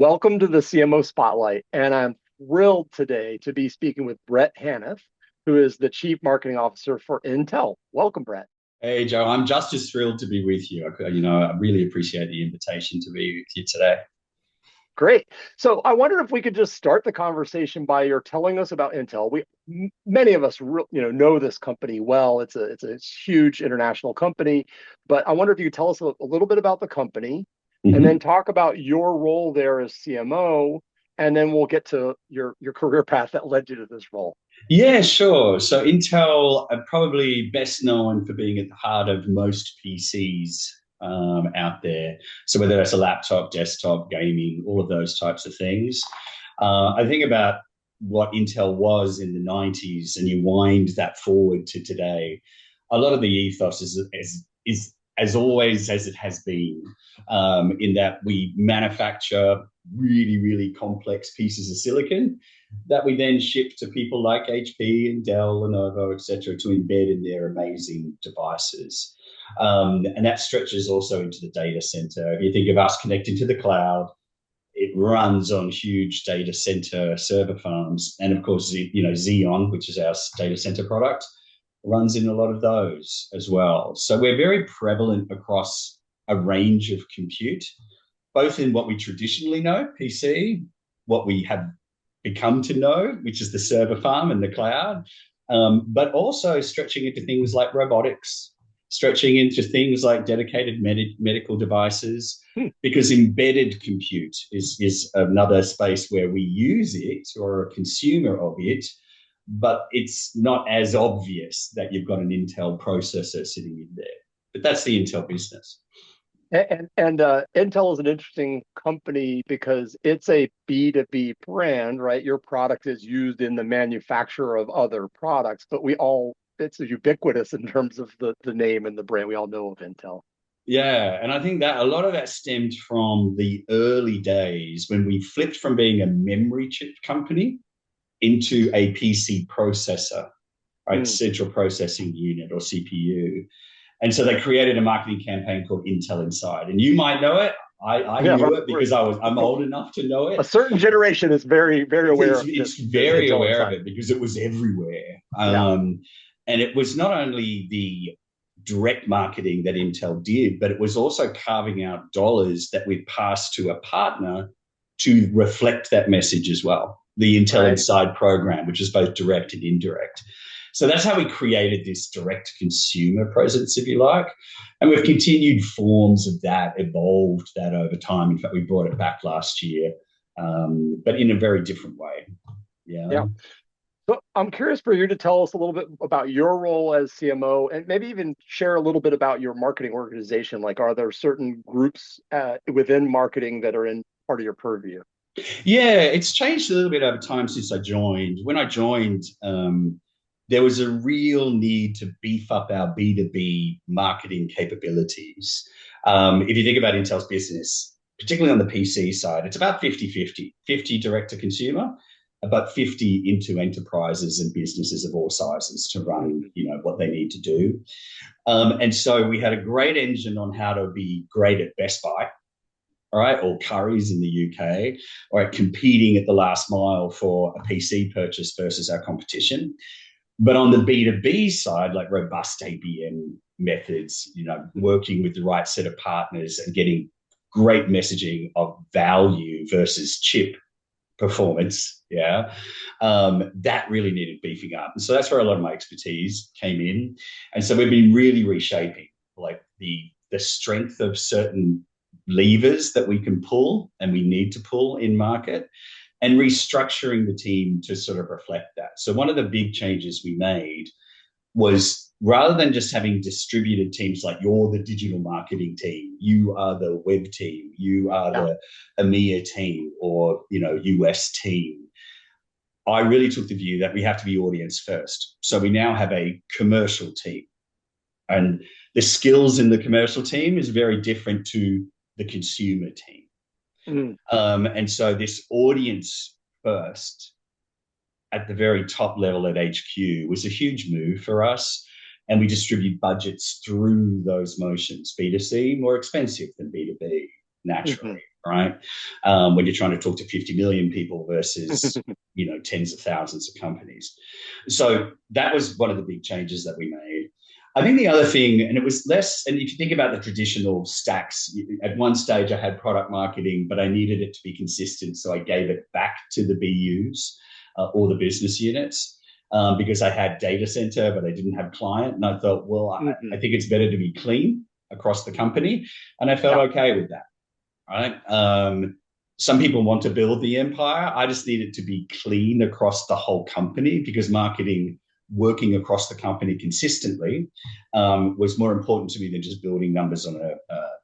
Welcome to the CMO Spotlight, and I'm thrilled today to be speaking with Brett Hannath, who is the Chief Marketing Officer for Intel. Welcome, Brett. Hey, Joe, I'm just as thrilled to be with you. I really appreciate the invitation to be with you today. Great. So I wonder if we could just start the conversation by your telling us about Intel. Many of us, know this company well. It's a huge international company, but I wonder if you could tell us a little bit about the company, and then Mhm. talk about your role there as CMO, and then we'll get to your career path that led you to this role. Yeah, sure. So Intel are probably best known for being at the heart of most PCs out there. So whether that's a laptop, desktop, gaming, all of those types of things. I think about what Intel was in the 90s and you wind that forward to today. A lot of the ethos is as always as it has been, in that we manufacture really, really complex pieces of silicon that we then ship to people like HP and Dell, Lenovo, etc., to embed in their amazing devices. And that stretches also into the data center. If you think of us connecting to the cloud, it runs on huge data center server farms. And of course, Xeon, which is our data center product, runs in a lot of those as well. So we're very prevalent across a range of compute, both in what we traditionally know, PC, what we have become to know, which is the server farm and the cloud, but also stretching into things like robotics, stretching into things like dedicated medical devices, Hmm. because embedded compute is another space where we use it or a consumer of it, but it's not as obvious that you've got an Intel processor sitting in there. But that's the Intel business. And Intel is an interesting company because it's a B2B brand, right? Your product is used in the manufacture of other products, but it's ubiquitous in terms of the name and the brand. We all know of Intel. Yeah, and I think that a lot of that stemmed from the early days when we flipped from being a memory chip company into a PC processor, right? Mm. Central processing unit or CPU. And so they created a marketing campaign called Intel Inside. And you might know it. I Yeah, knew it because I'm old enough to know a it. certain generation is very, very aware of It's this very Intel aware of Inside. it because it was everywhere. Yeah. And it was not only the direct marketing that Intel did, but it was also carving out dollars that we passed to a partner to reflect that message as well. The Intel Right. Inside program, which is both direct and indirect. So that's how we created this direct consumer presence, if you like. And we've continued forms of that, evolved that over time. In fact, we brought it back last year, but in a very different way. Yeah. Yeah. So I'm curious for you to tell us a little bit about your role as CMO and maybe even share a little bit about your marketing organization. Like, are there certain groups within marketing that are in part of your purview? Yeah, it's changed a little bit over time since I joined. When I joined, there was a real need to beef up our B2B marketing capabilities. If you think about Intel's business, particularly on the PC side, it's about 50-50, 50 direct to consumer, but 50 into enterprises and businesses of all sizes to run, Mhm. what they need to do. And so we had a great engine on how to be great at Best Buy, all right, or Currys in the UK, or at competing at the last mile for a PC purchase versus our competition. But on the B2B side, like robust ABM methods, working with the right set of partners and getting great messaging of value versus chip performance, yeah, that really needed beefing up. And so that's where a lot of my expertise came in. And so we've been really reshaping like the strength of certain levers that we can pull and we need to pull in market and restructuring the team to sort of reflect that. So one of the big changes we made was rather than just having distributed teams like you're the digital marketing team, you are the web team, you are Yeah. the EMEA team or US team. I really took the view that we have to be audience first. So we now have a commercial team. And the skills in the commercial team is very different to the consumer team. Mm. And so this audience first at the very top level at HQ was a huge move for us. And we distribute budgets through those motions. B2C, more expensive than B2B, Mhm. naturally. right? When you're trying to talk to 50 million people versus, tens of thousands of companies. So that was one of the big changes that we made. I think the other thing, and it was less, and if you think about the traditional stacks, at one stage I had product marketing, but I needed it to be consistent. So I gave it back to the BUs or the business units because I had data center, but I didn't have client. And I thought, well, I think it's better to be clean across the company. And I felt okay with that, right? Some people want to build the empire. I just need it to be clean across the whole company because marketing working across the company consistently was more important to me than just building numbers on a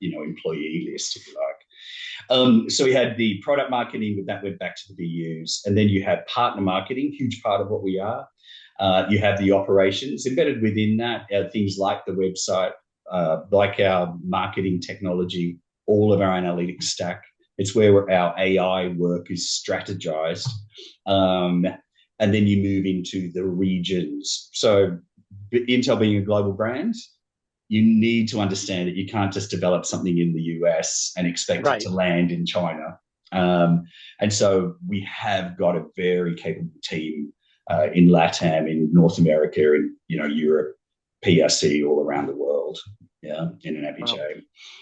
employee list, if you like. So we had the product marketing that went back to the BUs, and then you have partner marketing, huge part of what we are. You have the operations embedded within that, things like the website, like our marketing technology, all of our analytics stack. It's where our AI work is strategized. And then you move into the regions. So Intel being a global brand, you need to understand that you can't just develop something in the US and expect it to land in China. And so we have got a very capable team in LATAM, in North America, in Europe, PRC, all around the world. Yeah, in an APJ. Wow.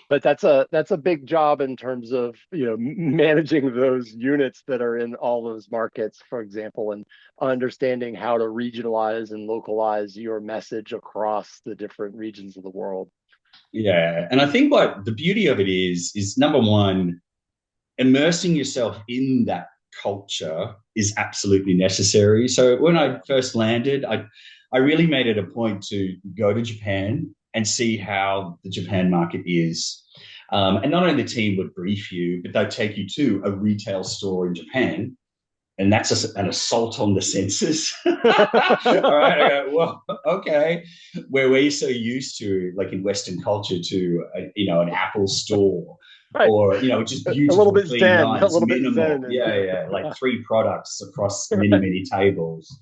But that's a big job in terms of managing those units that are in all those markets, for example, and understanding how to regionalize and localize your message across the different regions of the world. Yeah, and I think what the beauty of it is number one, immersing yourself in that culture is absolutely necessary. So when I first landed, I really made it a point to go to Japan and see how the Japan market is. And not only the team would brief you, but they'd take you to a retail store in Japan. And that's an assault on the senses. All right. I go, well, okay. Where we're so used to, like in Western culture, to, an Apple store. Right. Or, just beautiful, a little bit clean zen, lines, a little minimal. Bit zen. Yeah. Like 3 products across many tables.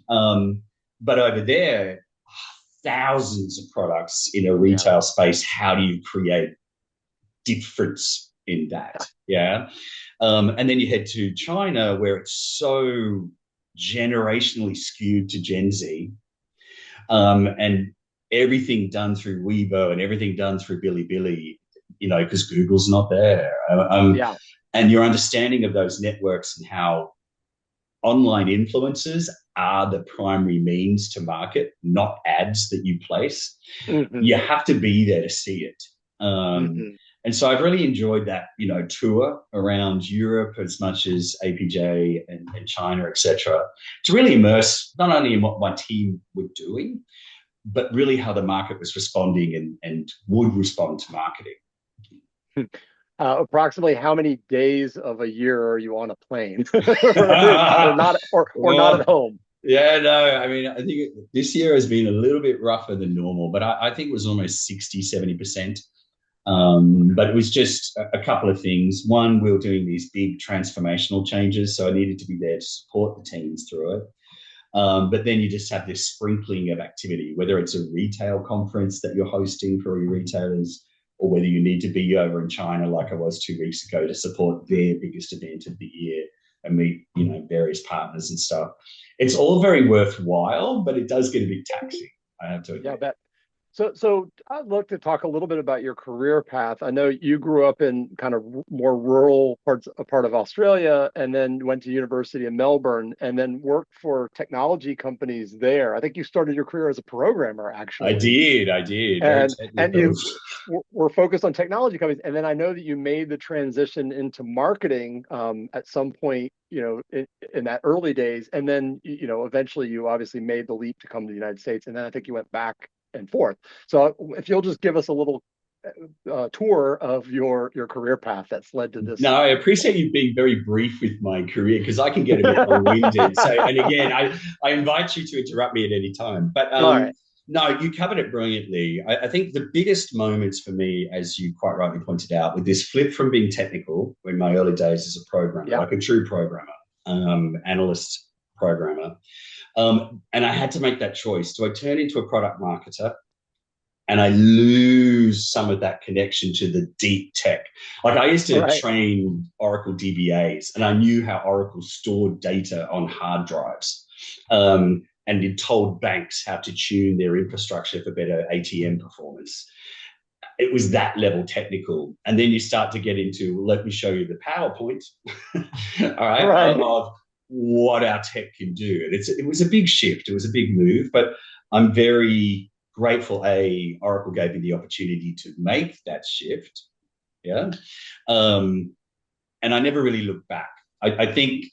But over there, thousands of products in a retail space. How do you create difference in that? Yeah. And then you head to China, where it's so generationally skewed to Gen Z. And everything done through Weibo and everything done through Bilibili, because Google's not there. And your understanding of those networks and how online influencers are the primary means to market, not ads that you place. You have to be there to see it. And so I've really enjoyed that, tour around Europe as much as APJ and China, etc., to really immerse not only in what my team were doing, but really how the market was responding and would respond to marketing. Approximately how many days of a year are you on a plane, or not at home? Yeah, no, I mean, I think this year has been a little bit rougher than normal, but I think it was almost 60, 70%. But it was just a couple of things. One, we were doing these big transformational changes, so I needed to be there to support the teams through it. But then you just have this sprinkling of activity, whether it's a retail conference that you're hosting for your retailers, or whether you need to be over in China like I was 2 weeks ago to support their biggest event of the year and meet, various partners and stuff. It's all very worthwhile, but it does get a bit taxing, I have to admit. Yeah, I bet. So I'd like to talk a little bit about your career path. I know you grew up in kind of more rural part of Australia, and then went to university in Melbourne, and then worked for technology companies there. I think you started your career as a programmer, actually. I did. And you were focused on technology companies, and then I know that you made the transition into marketing at some point, in that early days, and then eventually you obviously made the leap to come to the United States, and then I think you went back and forth. So if you'll just give us a little tour of your career path that's led to this. No, I appreciate you being very brief with my career because I can get a bit long-winded. So, and again, I invite you to interrupt me at any time. But no, you covered it brilliantly. I think the biggest moments for me, as you quite rightly pointed out, with this flip from being technical in my early days as a programmer, like a true programmer, analyst programmer. And I had to make that choice. Do I turn into a product marketer and I lose some of that connection to the deep tech. Like I used to Right. train Oracle DBAs, and I knew how Oracle stored data on hard drives, and it told banks how to tune their infrastructure for better ATM performance. It was that level technical. And then you start to get into, let me show you the PowerPoint, all right, Right. of what our tech can do. And it was a big shift. It was a big move, but I'm very grateful, Oracle gave me the opportunity to make that shift. Yeah. Um, and I never really looked back. I think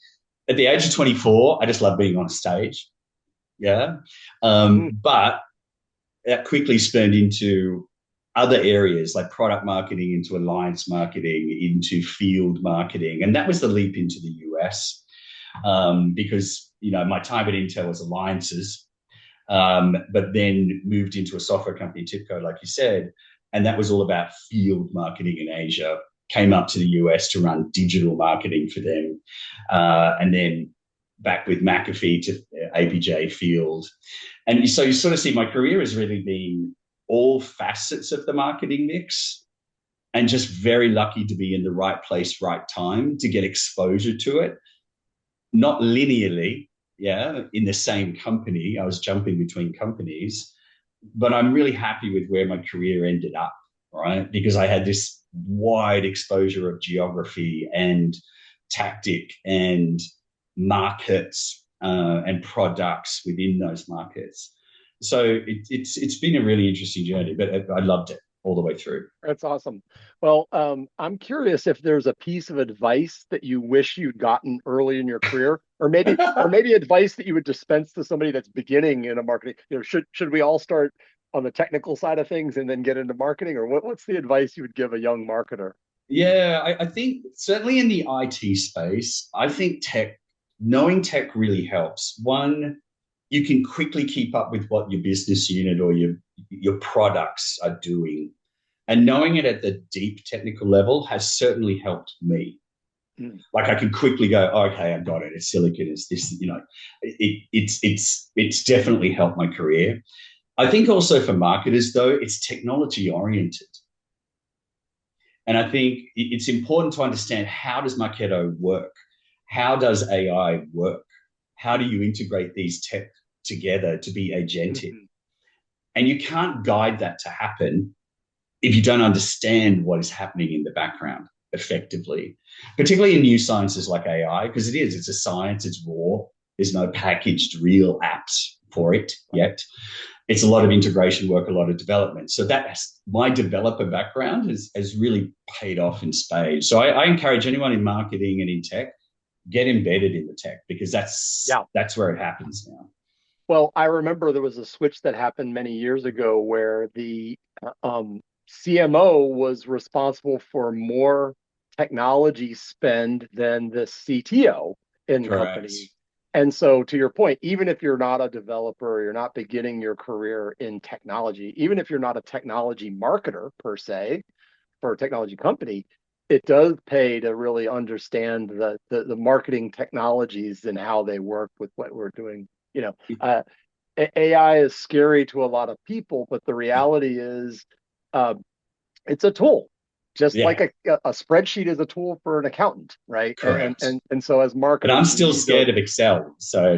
at the age of 24, I just love being on stage. Yeah. Mhm. But that quickly spurned into other areas like product marketing, into alliance marketing, into field marketing. And that was the leap into the US, because, my time at Intel was alliances, but then moved into a software company, TIPCO, like you said. And that was all about field marketing in Asia. Came up to the US to run digital marketing for them. And then back with McAfee to APJ Field. And so you sort of see my career has really been all facets of the marketing mix, and just very lucky to be in the right place, right time to get exposure to it. Not linearly, yeah, in the same company. I was jumping between companies, but I'm really happy with where my career ended up, right? Because I had this wide exposure of geography and tactic and markets, and products within those markets. So it's been a really interesting journey, but I loved it all the way through. That's awesome. Well, I'm curious if there's a piece of advice that you wish you'd gotten early in your career, or maybe advice that you would dispense to somebody that's beginning in a marketing. Should we all start on the technical side of things and then get into marketing, or what's the advice you would give a young marketer? Yeah, I think certainly in the IT space, I think knowing tech really helps. One, you can quickly keep up with what your business unit or your products are doing. And knowing it at the deep technical level has certainly helped me. Mm. Like I can quickly go, oh, okay, I got it. It's silicon. It's this. It's definitely helped my career. I think also for marketers though, it's technology oriented. And I think it's important to understand, how does Marketo work? How does AI work? How do you integrate these tech together to be agentic? Mhm. And you can't guide that to happen if you don't understand what is happening in the background effectively, particularly in new sciences like AI, because it's a science, it's raw. There's no packaged real apps for it yet. It's a lot of integration work, a lot of development. So that's my developer background has really paid off in spades. So I encourage anyone in marketing and in tech, get embedded in the tech, because Yeah. that's where it happens now. Well, I remember there was a switch that happened many years ago where the CMO was responsible for more technology spend than the CTO in Correct. companies. And so, to your point, even if you're not a developer, you're not beginning your career in technology, even if you're not a technology marketer per se for a technology company, it does pay to really understand the marketing technologies and how they work with what we're doing. You know, uh, AI is scary to a lot of people, but the reality is, uh, it's a tool, just like Yeah, a spreadsheet is a tool for an accountant, right? And correct. and and so as But I'm marketers, we still need to. scared of Excel. So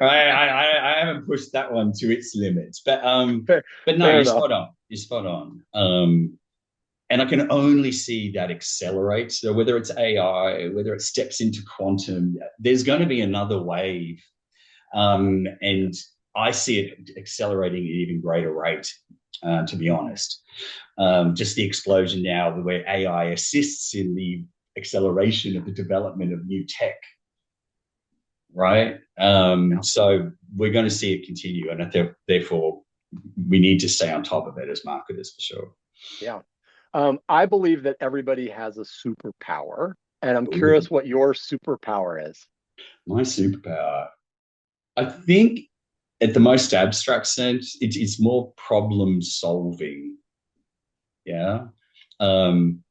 I haven't pushed that one to its limits. fair, But no, fair you're enough. spot on. You're spot on. And I can only see that accelerate. So whether it's AI, whether it steps into quantum, there's going to be another wave. And I see it accelerating at an even greater rate, to be Mhm. honest. Just the explosion now where AI assists in the acceleration of the development of new tech, right? Yeah, So we're going to see it continue, and therefore we need to stay on top of it as marketers for sure. yeah. I believe that everybody has a superpower, and I'm Ooh, curious what your superpower is. my superpower. I think at the most abstract sense, it's more problem solving. Yeah. Um,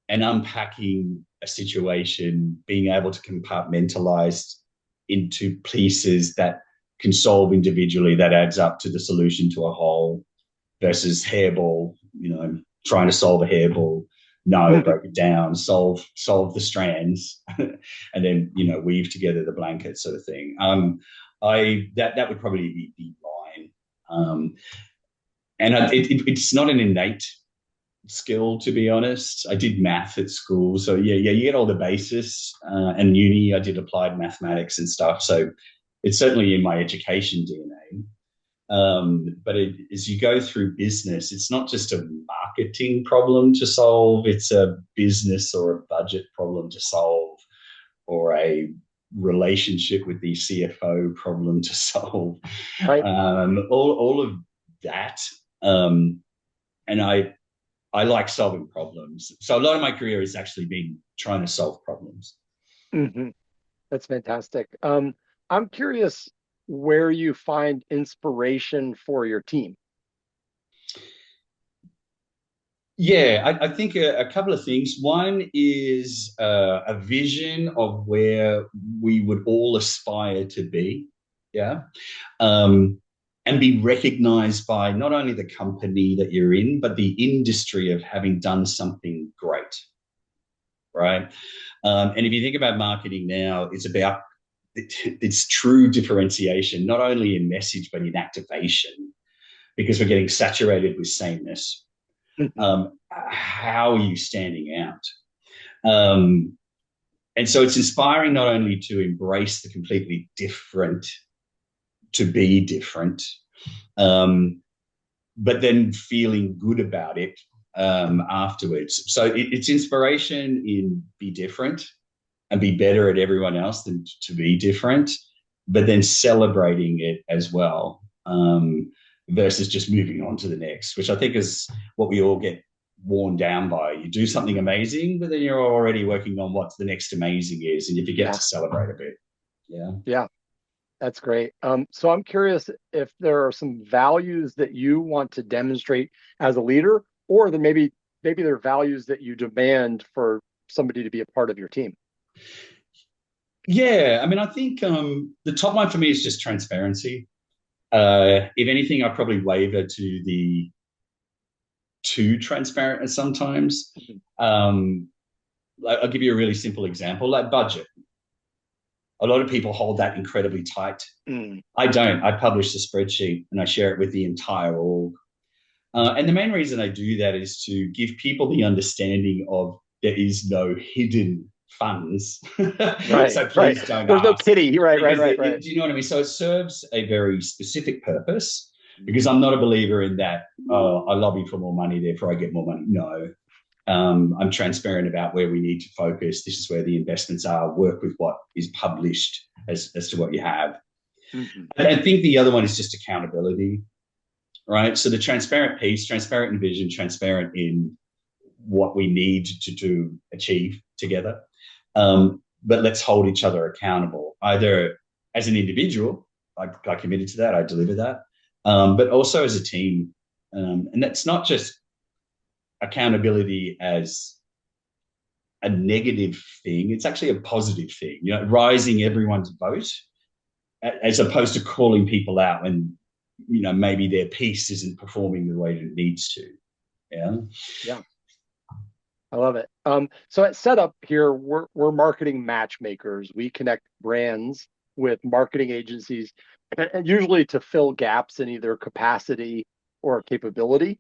and unpacking a situation, being able to compartmentalize into pieces that can solve individually that adds up to the solution to a whole versus hairball, trying to solve a hairball. No, break it down, solve the strands, and then weave together the blanket sort of thing. That would probably be mine. And it's not an innate skill, to be honest. I did math at school, so yeah, you get all the basis. And uni, I did applied mathematics and stuff, so it's certainly in my education DNA. But as you go through business, it's not just a marketing problem to solve, it's a business or a budget problem to solve, or a relationship with the CFO problem to solve. Right. All of that. And I like solving problems. So a lot of my career has actually been trying to solve problems. Mm-hmm. That's fantastic. I'm curious where you find inspiration for your team. Yeah, I think a couple of things. One is a vision of where we would all aspire to be. Yeah. And be recognized by not only the company that you're in, but the industry of having done something great. Right. And if you think about marketing now, it's about it's true differentiation, not only in message, but in activation, because we're getting saturated with sameness. How are you standing out? And so it's inspiring not only to embrace the completely different, to be different, but then feeling good about it afterwards. So it's inspiration in be different and be better at everyone else than to be different, but then celebrating it as well, versus just moving on to the next, which I think is what we all get worn down by. You do something amazing, but then you're already working on what the next amazing is, and you forget to celebrate a bit. Yeah. Yeah, that's great. So I'm curious if there are some values that you want to demonstrate as a leader, or that maybe there are values that you demand for somebody to be a part of your team. Yeah, I mean, I think the top line for me is just transparency. If anything, I probably waver to the too transparent at sometimes. I'll give you a really simple example, like budget. A lot of people hold that incredibly tight. I don't. I publish the spreadsheet and I share it with the entire org. And the main reason I do that is to give people the understanding of there is no hidden funds. Right. So please Right. don't There's no ask. pity. Right. Right. Do you know what I mean? So it serves a very specific purpose, because I'm not a believer in that, oh, I lobby for more money, therefore I get more money. No. I'm transparent about where we need to focus. This is where the investments are. Work with what is published as to what you have. I think the other one is just accountability, right? So the transparent piece, transparent in vision, transparent in what we need to achieve together. But let's hold each other accountable, either as an individual, I committed to that, I deliver that, but also as a team. And that's not just accountability as a negative thing, it's actually a positive thing, rising everyone's boat, as opposed to calling people out when maybe their piece isn't performing the way that it needs to. Yeah, I love it. So at Setup here, we're marketing matchmakers. We connect brands with marketing agencies, and usually to fill gaps in either capacity or capability.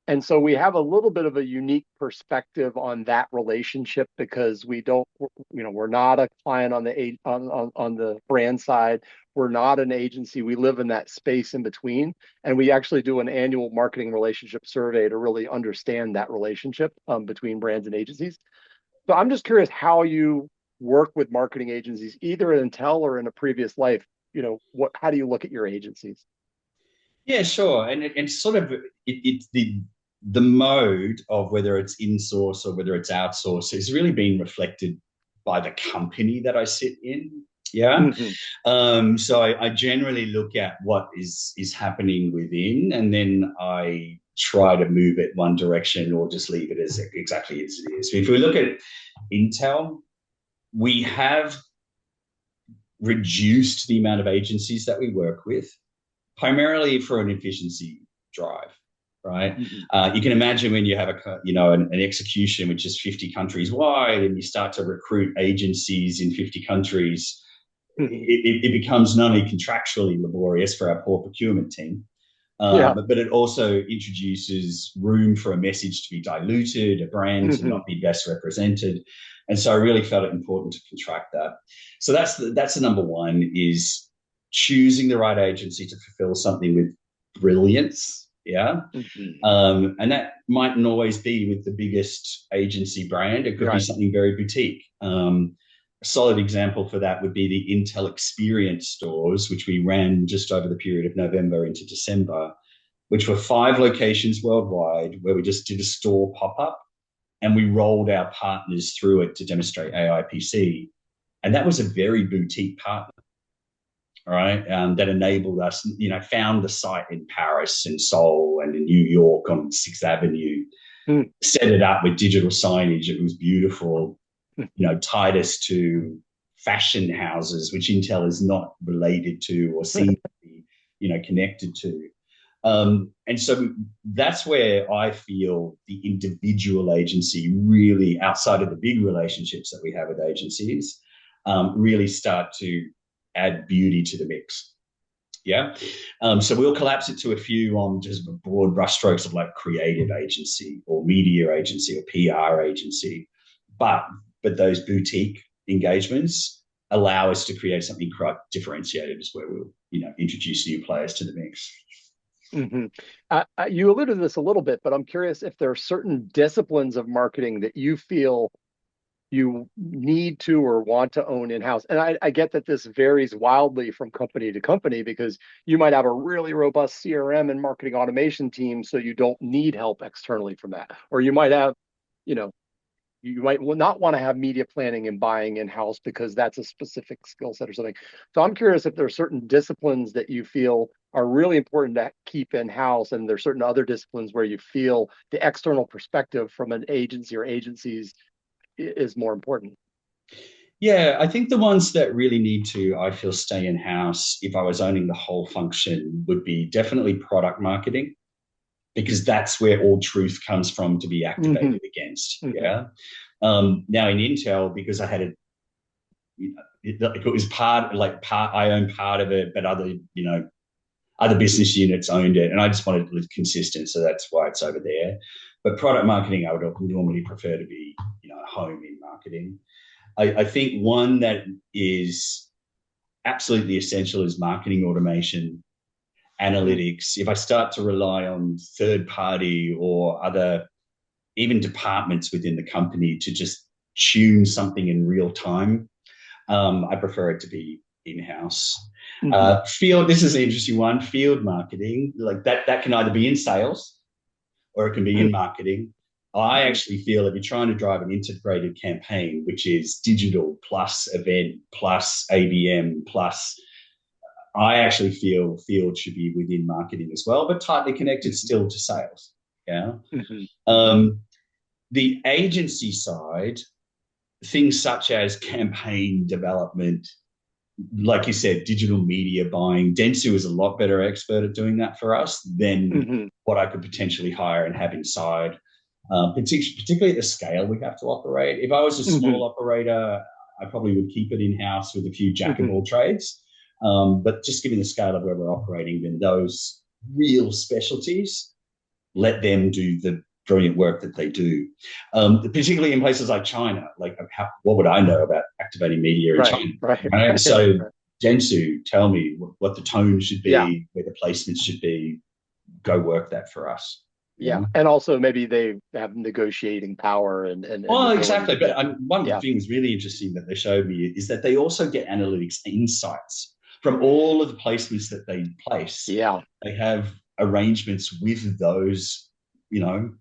And so we have a little bit of a unique perspective on that relationship, because we don't, we're not a client on the brand side. We're not an agency. We live in that space in between, and we actually do an annual marketing relationship survey to really understand that relationship between brands and agencies. So I'm just curious how you work with marketing agencies, either in Intel or in a previous life. How do you look at your agencies? Yeah, sure. And it's sort of it's the mode of whether it's in-source or whether it's outsourced is really being reflected by the company that I sit in. Yeah. So I generally look at what is happening within, and then I try to move it one direction or just leave it as exactly as it is. If we look at Intel, we have reduced the amount of agencies that we work with, primarily for an efficiency drive, right? Mm-hmm. You can imagine when you have an execution which is 50 countries wide, and you start to recruit agencies in 50 countries, Mm-hmm. it becomes not only contractually laborious for our poor procurement team, Yeah. but it also introduces room for a message to be diluted, a brand to Mm-hmm. not be best represented. And so I really felt it important to contract that. So that's the number one, is choosing the right agency to fulfill something with brilliance. Yeah. Mm-hmm. And that mightn't always be with the biggest agency brand. It could be Right. something very boutique. A solid example for that would be the Intel Experience stores, which we ran just over the period of November into December, which were 5 locations worldwide where we just did a store pop up and we rolled our partners through it to demonstrate AIPC. And that was a very boutique partner, right? That enabled us, found the site in Paris and Seoul and in New York on 6th Avenue, Mm-hmm. set it up with digital signage. It was beautiful, tied us to fashion houses, which Intel is not related to or seen to be, connected to. And so that's where I feel the individual agency really, outside of the big relationships that we have with agencies, really start to add beauty to the mix. Yeah. So we'll collapse it to a few on just broad brushstrokes of like creative agency or media agency or PR agency. But those boutique engagements allow us to create something quite differentiated, is where we'll, introduce new players to the mix. Mm-hmm. You alluded to this a little bit, but I'm curious if there are certain disciplines of marketing that you feel you need to or want to own in-house. And I get that this varies wildly from company to company because you might have a really robust CRM and marketing automation team, so you don't need help externally from that. Or you might have, you know, you might not want to have media planning and buying in-house because that's a specific skill set or something. So I'm curious if there are certain disciplines that you feel are really important to keep in-house, and there's certain other disciplines where you feel the external perspective from an agency or agencies is more important. Yeah, I think the ones that really need to, I feel, stay in house if I was owning the whole function would be definitely product marketing, because that's where all truth comes from to be Mm-hmm. activated against. Mm-hmm. Yeah. Now in Intel, because I had a, it was I owned part of it, but other business units owned it, and I just wanted to live consistent, so that's why it's over there. But product marketing, I would normally prefer to be, home in marketing. I think one that is absolutely essential is marketing automation, analytics. If I start to rely on third party or other, even departments within the company to just tune something in real time, I prefer it to be in-house. Mm-hmm. Field, this is an interesting one. Field marketing, like that can either be in sales or it can be in marketing. I Mm-hmm. actually feel if you're trying to drive an integrated campaign, which is digital plus event plus ABM plus, I actually feel field should be within marketing as well, but tightly connected still to sales. Yeah. Mm-hmm. Mm-hmm. Um, the agency side, things such as campaign development, like you said, digital media buying. Dentsu is a lot better expert at doing that for us than Mm-hmm. what I could potentially hire and have inside, particularly at the scale we have to operate. If I was a Mm-hmm. small operator, I probably would keep it in-house with a few jack of Mm-hmm. all trades. But just given the scale of where we're operating, then those real specialties, let them do the brilliant work that they do, particularly in places like China. Like, what would I know about activating media in Right, China? right, Right. right, right, So, right. Dentsu, tell me what the tone should Yeah, be, where the placements should be. Go work that for us. yeah. Yeah. And also maybe they have negotiating power and Well, ability exactly. to But get, one of the yeah, things really interesting that they showed me is that they also get analytics insights from all of the placements that they place. yeah. They have arrangements with those, you know,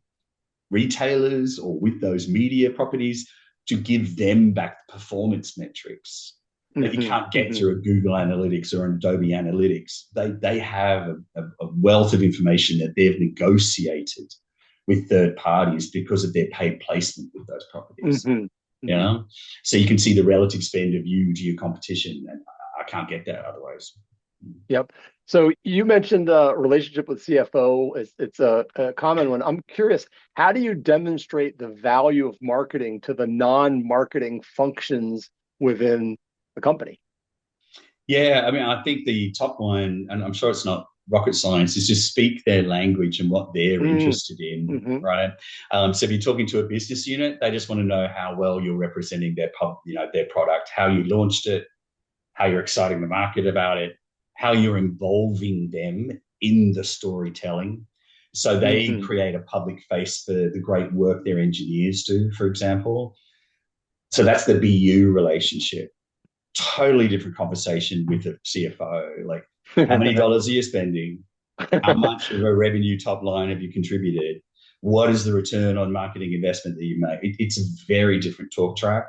retailers or with those media properties to give them back performance metrics that you Mm-hmm. can't get Mm-hmm. through a Google Analytics or an Adobe Analytics. They have a wealth of information that they've negotiated with third parties because of their paid placement with those properties. Mm-hmm. You Mm-hmm. know, so you can see the relative spend of you to your competition, and can't get that otherwise. Yep. So you mentioned relationship with CFO. It's a common one. I'm curious, how do you demonstrate the value of marketing to the non-marketing functions within the company? Yeah, I mean, I think the top one, and I'm sure it's not rocket science, is just speak their language and what they're Mm, interested in, hmm. right? So if you're talking to a business unit, they just want to know how well you're representing their product, how you launched it, how you're exciting the market about it, how you're involving them in the storytelling. So they Hmm. create a public face for the great work their engineers do, for example. So that's the BU relationship. Totally different conversation with the CFO. Like, how many dollars are you spending? How much of a revenue top line have you contributed? What is the return on marketing investment that you make? It's a very different talk track.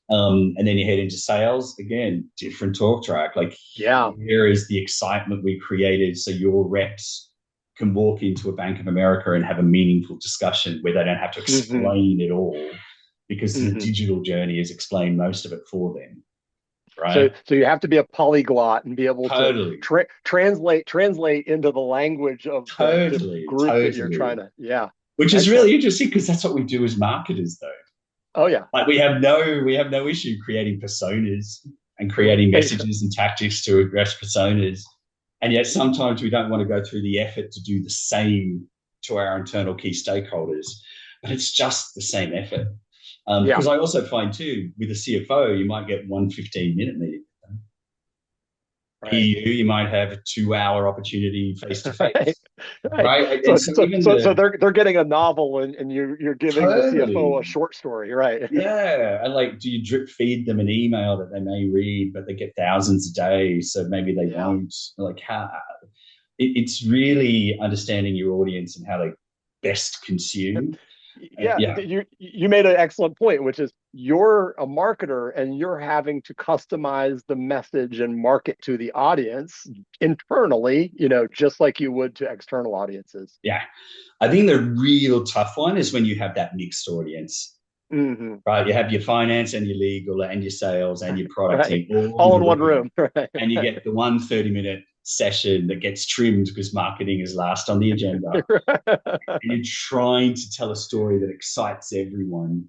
And then you head into sales, again, different talk track. Like, Yeah. here is the excitement we created so your reps can walk into a Bank of America and have a meaningful discussion where they don't have to Hmm. explain it all because the Hmm. digital journey has explained most of it for them, So, right? so you have to be a polyglot and be able to Totally, translate into the language of the totally, group that you're trying totally. to. Yeah, Which is excellent. really interesting because that's what we do as marketers, though. Oh yeah. Like, we have no issue creating personas and creating messages and tactics to address personas. And yet sometimes we don't want to go through the effort to do the same to our internal key stakeholders. But it's just the same effort. Yeah. Because I also find too, with a CFO, you might get one 15-minute meeting. Right. You might have a 2-hour opportunity face to Right. face, Right. right? And So so so even so so the they're getting a novel and you're giving the CFO totally, a short story, right? yeah. And like, do you drip feed them an email that they may read, but they get thousands a day, so maybe they Yeah. won't? Like, how it's really understanding your audience and how they best consume. Yeah, Yeah, you made an excellent point, which is you're a marketer and you're having to customize the message and market to the audience internally, just like you would to external audiences. yeah. I think the real tough one is when you have that mixed audience, Hmm. right? You have your finance and your legal and your sales and your product Right. team all in All the in one room, room. Right. and you get the one 30-minute session that gets trimmed because marketing is last on the agenda, and you're trying to tell a story that excites everyone.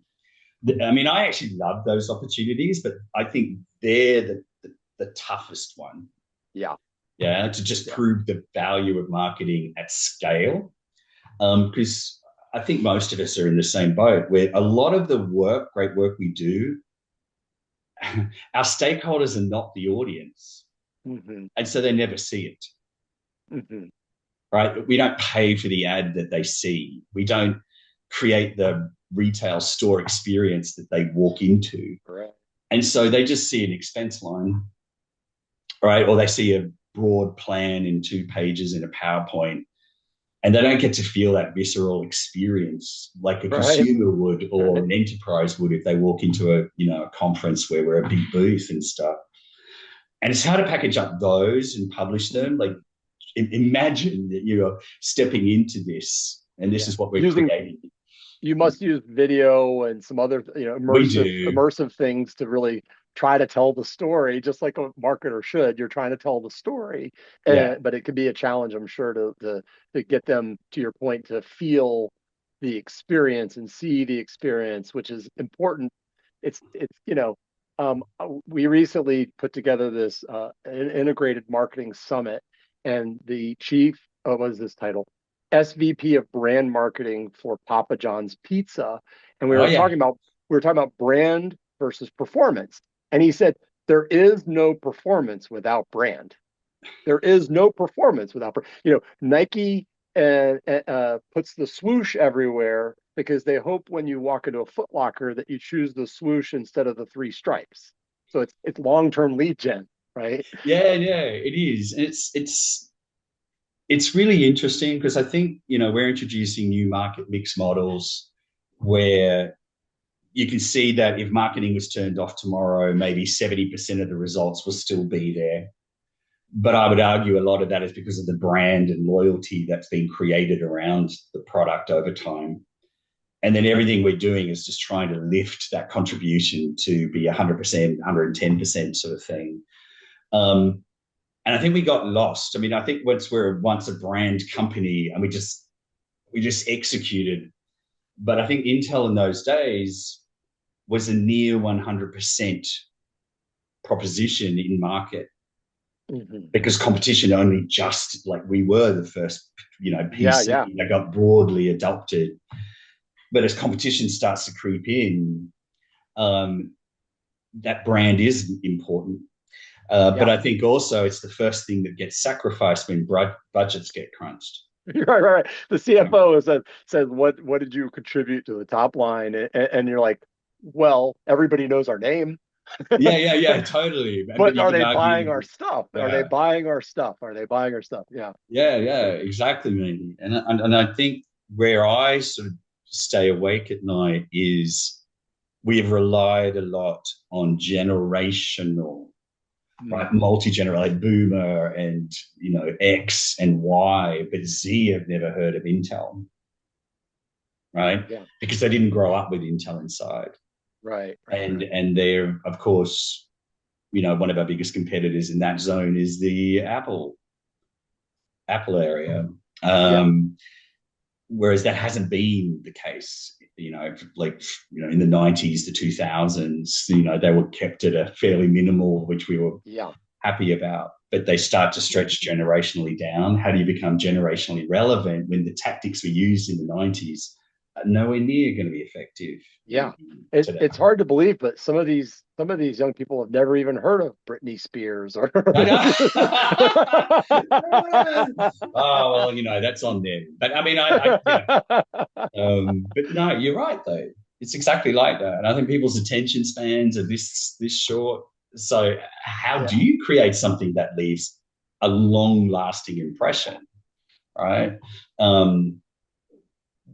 I mean, I actually love those opportunities, but I think they're the toughest one. Yeah. Yeah, to just Yeah. prove the value of marketing at scale. Because I think most of us are in the same boat where a lot of the great work we do, our stakeholders are not the audience. Hmm. And so they never see it, Hmm. right? We don't pay for the ad that they see. We don't create the retail store experience that they walk into. Right. And so they just see an expense line, right? Or they see a broad plan in 2 pages in a PowerPoint, and they don't get to feel that visceral experience like a Right. consumer would or Right. an enterprise would if they walk into a conference where we're a big booth and stuff. And it's how to package up those and publish them. Like, Hmm. imagine that you're stepping into this and this Yeah. is what we're Using creating. You must use video and some other, We immersive do. immersive things to really try to tell the story, just like a marketer should. You're trying to tell the story, Yeah. but it could be a challenge, I'm sure, to get them to your point to feel the experience and see the experience, which is important. We recently put together this an integrated marketing summit, and the chief, what was this title? SVP of brand marketing for Papa John's Pizza, and Oh, yeah. we were talking about brand versus performance, and he said there is no performance without brand. There is no performance without, Nike puts the swoosh everywhere because they hope when you walk into a Foot Locker that you choose the swoosh instead of the three stripes. So it's long-term lead gen, right? Yeah, yeah, it is. It's really interesting because I think, we're introducing new market mix models where you can see that if marketing was turned off tomorrow, maybe 70% of the results will still be there. But I would argue a lot of that is because of the brand and loyalty that's been created around the product over time. And then everything we're doing is just trying to lift that contribution to be 100%, 110% sort of thing. Um, and I think we got lost. I mean, I think once a brand company and we just executed. But I think Intel in those days was a near 100% proposition in market Hmm. because competition only just like we were the first, Yeah, yeah, PC that got broadly adopted. But as competition starts to creep in, um, that brand is important. But yeah. I think also it's the first thing that gets sacrificed when budgets get crunched. Right, right, right. The CFO says, what did you contribute to the top line? And you're like, well, everybody knows our name, Yeah, yeah, yeah, totally. But but you are can they buying argue, our stuff? Are they yeah, buying our stuff? Are they buying our stuff? Yeah. yeah, yeah, exactly, man. And I think where I sort of stay awake at night is we've relied a lot on generational, right? Hmm. Multi-generational, like Boomer and X and Y, but Z have never heard of Intel, right? Yeah. Because they didn't grow up with Intel inside, Right, right, and right. and they're of course one of our biggest competitors in that zone is the Apple area. Yeah. Whereas that hasn't been the case. Like in the 90s, the 2000s, they were kept at a fairly minimal, which we were Yeah. happy about. But they start to stretch generationally down. How do you become generationally relevant when the tactics we used in the 90s are nowhere near going to be effective Yeah. today? It's hard to believe, but some of these young people have never even heard of Britney Spears or I know. Oh well, that's on them. But I mean, but no, you're right though. It's exactly like that, and I think people's attention spans are this short. So, how do Yeah. you create something that leaves a long lasting impression, right? Um,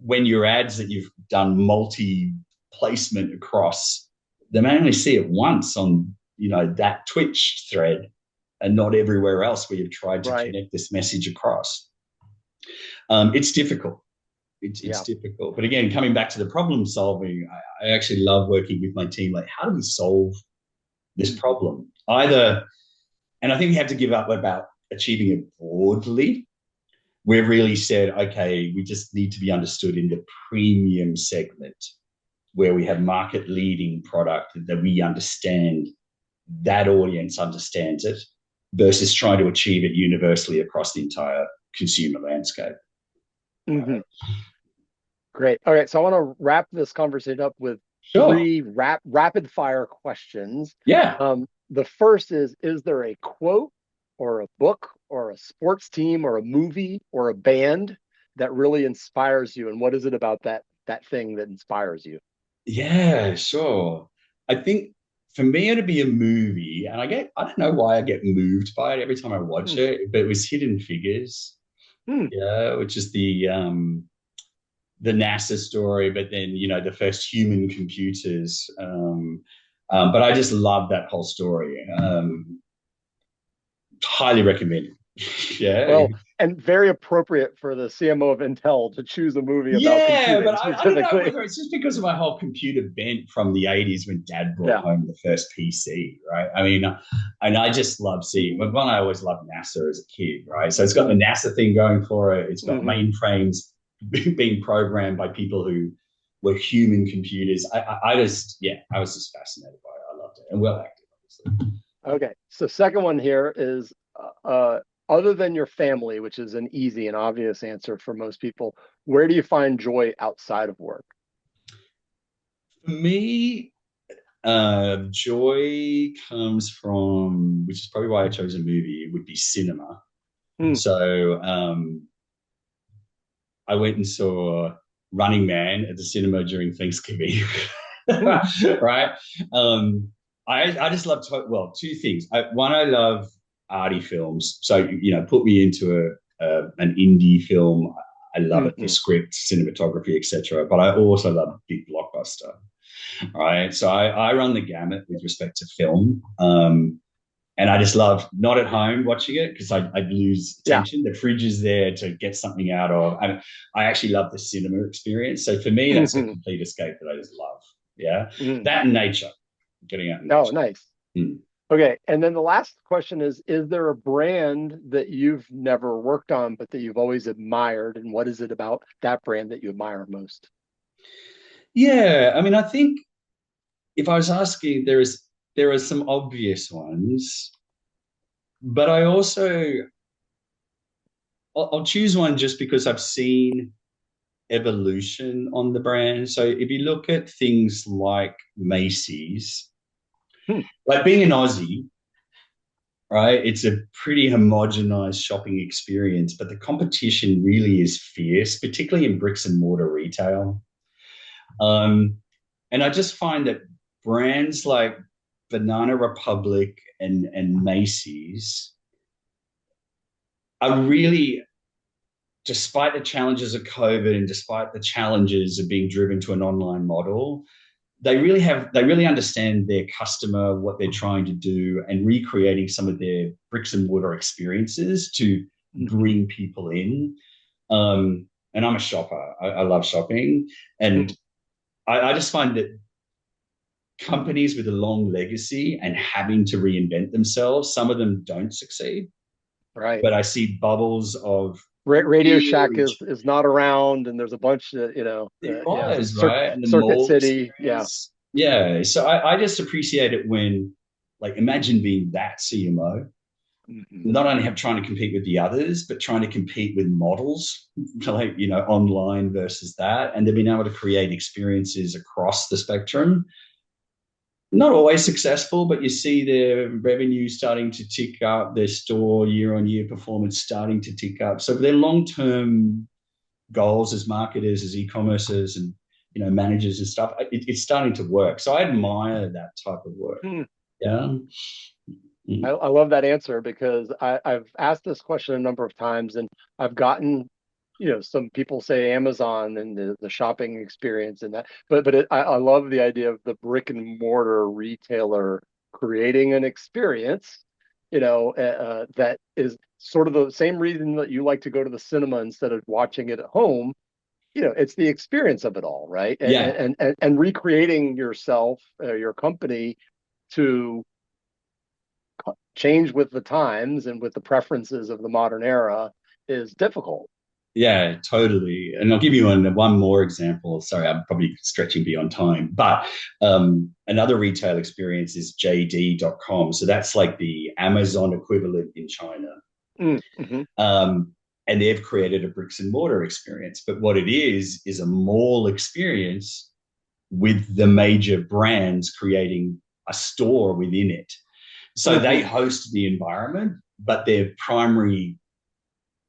when your ads that you've done multi placement across, they may only see it once on that Twitch thread, and not everywhere else where you've tried to Right. connect this message across. It's difficult. It's Yeah. difficult. But again, coming back to the problem solving, I actually love working with my team. Like, how do we solve this Hmm. problem? Either, and I think we have to give up about achieving it broadly. We've really said, okay, we just need to be understood in the premium segment where we have market leading product that we understand, that audience understands it, versus trying to achieve it universally across the entire consumer landscape. Hmm. Great. All right. So I want to wrap this conversation up with Sure. three rapid fire questions. Yeah. The first is there a quote or a book or a sports team or a movie or a band that really inspires you? And what is it about that thing that inspires you? Yeah, sure. I think for me it'd be a movie, and I don't know why I get moved by it every time I watch Hmm. it, but it was Hidden Figures, Hmm. yeah, which is the NASA story, but then the first human computers. But I just love that whole story. Highly recommend it. Yeah. Well, and very appropriate for the CMO of Intel to choose a movie about Yeah, but computing I don't know specifically. whether it's just because of my whole computer bent from the 80s when dad brought Yeah. home the first PC, right? I mean, and I just love seeing, but one, I always loved NASA as a kid, right? So it's got the Mm-hmm. NASA thing going for it. It's got Mm-hmm. mainframes being programmed by people who were human computers. I just, yeah, I was just fascinated by it. I loved it. And well acted, obviously. Okay. So second one here is other than your family, which is an easy and obvious answer for most people, where do you find joy outside of work? For me, joy comes from, which is probably why I chose a movie, it would be cinema. Hmm. So I went and saw Running Man at the cinema during Thanksgiving. Hmm. Right? I just love well, two things. One, I love arty films. So put me into an indie film. I love it. The Hmm. script, cinematography, etc. But I also love a big blockbuster. Right? So I run the gamut with respect to film. And I just love not at home watching it because I'd lose Yeah. attention. The fridge is there to get something out of. And I actually love the cinema experience. So for me, that's a Hmm. complete escape that I just love. Yeah. Hmm. That and nature, getting out in Oh, nature. nice. Mm. Okay. And then the last question is there a brand that you've never worked on, but that you've always admired? And what is it about that brand that you admire most? Yeah, I mean, I think if I was asking, there are some obvious ones, but I'll choose one just because I've seen evolution on the brand. So if you look at things like Macy's, Hmm, like being an Aussie, right? It's a pretty homogenized shopping experience, but the competition really is fierce, particularly in bricks and mortar retail. Um, and I just find that brands like Banana Republic and Macy's are really, despite the challenges of COVID and despite the challenges of being driven to an online model, they really understand their customer, what they're trying to do, and recreating some of their bricks and mortar experiences to mhm, bring people in. And I'm a shopper. I love shopping. hmm. And I just find that companies with a long legacy and having to reinvent themselves, some of them don't succeed. Right. But I see bubbles of Radio Shack huge. is not around, and there's a bunch that It yeah, was, right? And the Circuit mall City, yeah. experience. Yeah. So I just appreciate it when, like, imagine being that CMO, Hmm. not only have trying to compete with the others, but trying to compete with models, like, online versus that. And they've been able to create experiences across the spectrum. Not always successful, but you see their revenue starting to tick up, their store year on year performance starting to tick up. So their long term goals as marketers, as e-commerces, and managers and stuff, it's starting to work. So I admire that type of work. Hmm. Yeah. Mm. I love that answer because I've asked this question a number of times and I've gotten, some people say Amazon and the shopping experience and that, I love the idea of the brick and mortar retailer creating an experience, that is sort of the same reason that you like to go to the cinema instead of watching it at home. It's the experience of it all, right? Yeah. And recreating yourself, your company to change with the times and with the preferences of the modern era is difficult. Yeah, totally. And I'll give you one more example. Sorry, I'm probably stretching beyond time, but another retail experience is JD.com. So that's like the Amazon equivalent in China. Mm-hmm. Um, and they've created a bricks and mortar experience. But what it is a mall experience with the major brands creating a store within it. So they Mm-hmm. host the environment, but their primary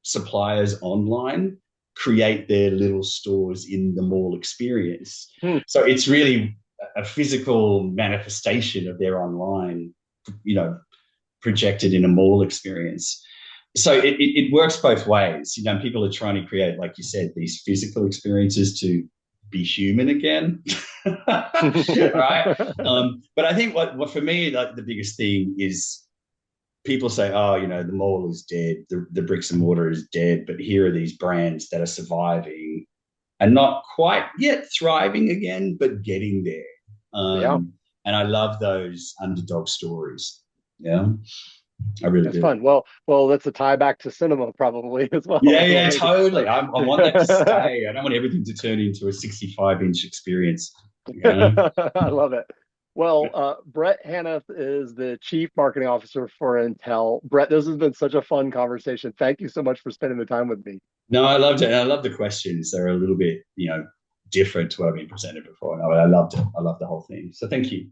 suppliers online create their little stores in the mall experience. Hmm. So it's really a physical manifestation of their online, you know, projected in a mall experience. So it works both ways. People are trying to create, like you said, these physical experiences to be human again, right? But I think what for me, like the biggest thing is people say, oh, the mall is dead, the bricks and mortar is dead, but here are these brands that are surviving and not quite yet thriving again, but getting there. Yeah, And I love those underdog stories. Yeah, I really it's do. fun. Well, that's a tie back to cinema probably as well, Yeah, yeah, right? totally. I want that to stay. I don't want everything to turn into a 65-inch experience. Yeah. I love it. Well, Brett Hannath is the Chief Marketing Officer for Intel. Brett, this has been such a fun conversation. Thank you so much for spending the time with me. No, I loved it. And I love the questions. They're a little bit, different to what I've been presented before. No, I loved it. I loved the whole thing. So thank you.